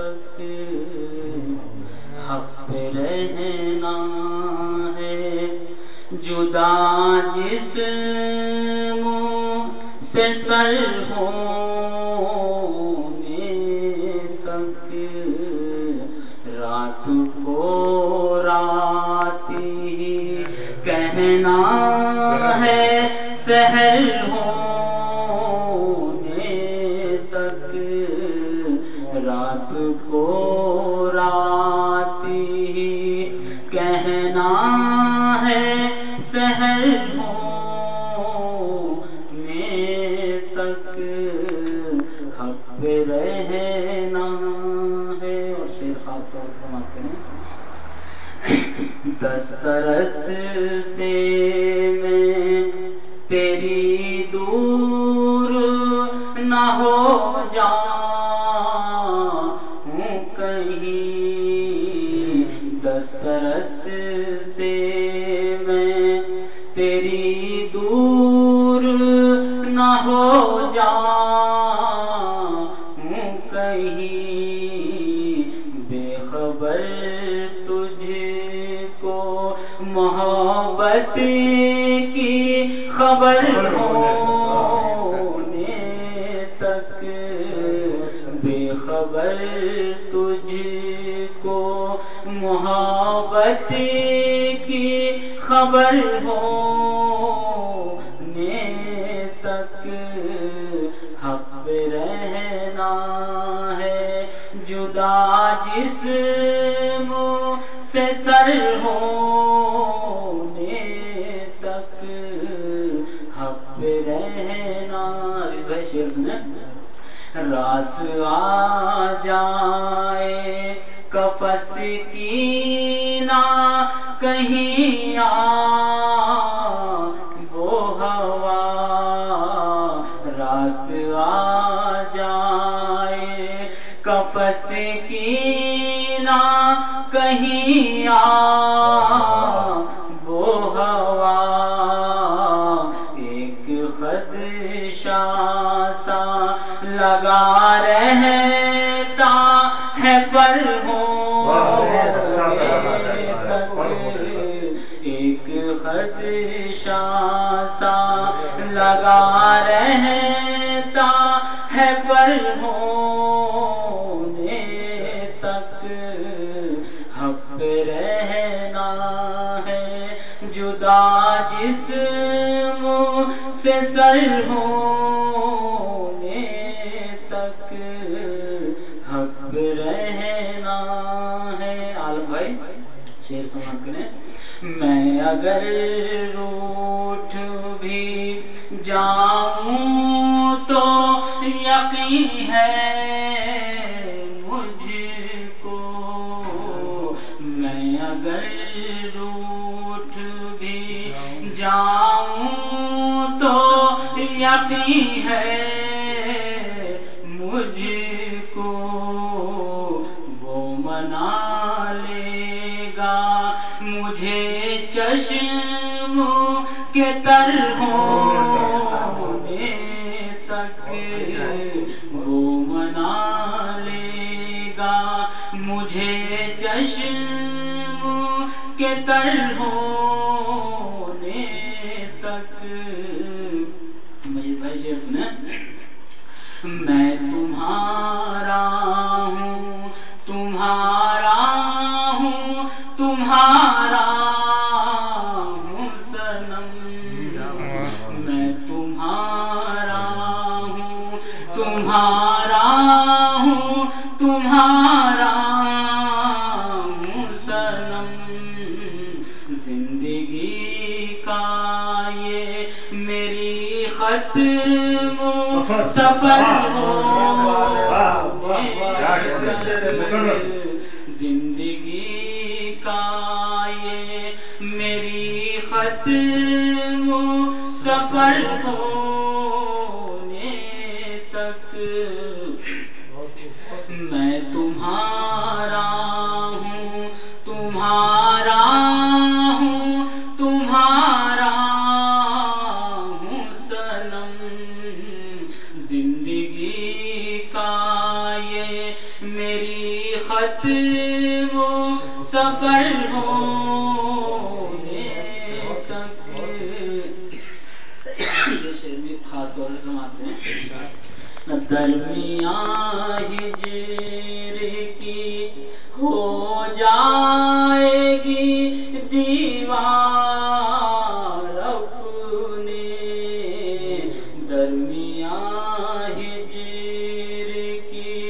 تک حق پہ رہنا ہے، جدا جسم سے سر ہونے تک، رات کو رات ہی کہنا ہے، سحر ہونے تک، رات کو رات ہی کہنا ہے، سحر ہونے تک حق پہ رہنا ہے۔ اور شعر خاص طور سے سماعت کریں۔ دسترس سے میں تیری دور نہ ہو جاؤں کہیں، دسترس سے میں تیری دور نہ ہو جاؤں کہیں، بے خبر تجھ کو محبت کی خبر ہونے تک، بے خبر تجھ کو محبت کی خبر ہونے تک حق پہ رہنا ہے، جدا جسم سے سر ہونے تک حق پہ رہنا۔ عزیز بھائی شعر سنیں۔ راس آ جائے قفس کی نہ کہیں آ وہ ہوا، راس آ جائے قفس کی نہ کہیں آ وہ ہوا، ایک خدشہ سا لگا رہتا ہے پر ہونے تک، ایک خدشہ سا لگا رہتا ہے پر ہونے تک حق پہ رہنا ہے، جدا جسم سے سر ہونے تک حق پہ رہنا ہے۔ عالم بھائی شعر سماعت کریں۔ میں اگر روٹھ بھی جاؤں تو یقین ہے مجھ کو، میں اگر روٹھ بھی جاؤں تو یقین ہے مجھ کو، وہ منا لے گا مجھے چشم کے تر ہونے تک، وہ منا لے گا مجھے چشم کے تر ہونے تک۔ مجھے بھائی شعر سنیں۔ میں تمہارا ہوں تمہارا ہوں تمہارا ہوں صنم، میں تمہارا ہوں تمہارا ہوں تمہارا ہوں صنم، زندگی کا یہ میری ختم سفر ہونے تک، زندگی کا یہ میری ختم سفر ہونے تک، میں تمہارا ہوں تمہارا ہوں تمہارا ہوں صنم، زندگی کا یہ میری ختم و سفر ہونے تک. یہ شعر بھی خاص طور سے سماتے ہیں. درمیان ہجر کی ہو جائے گی دیوار اپنے. درمیان ہجر کی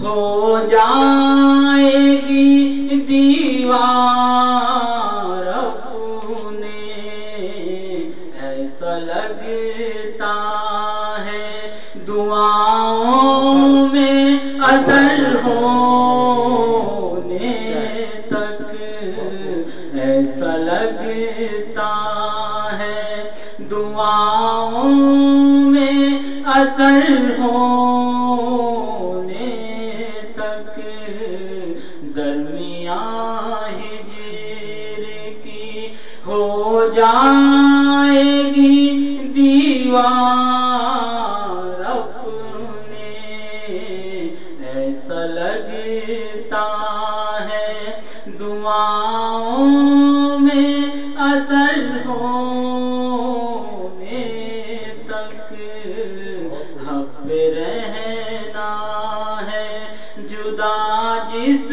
ہو جائے گی دیوار اپنے. ایسا لگتا ہے دعاؤں میں اثر ہونے تک. ایسا لگتا ہے دعاؤں میں اثر ہونے تک. درمیان ہجر کی ہو جائے گی دیوار اپنے. ایسا لگتا ہے دعاؤں میں اثر ہونے تک. حق پہ رہنا ہے جدا جس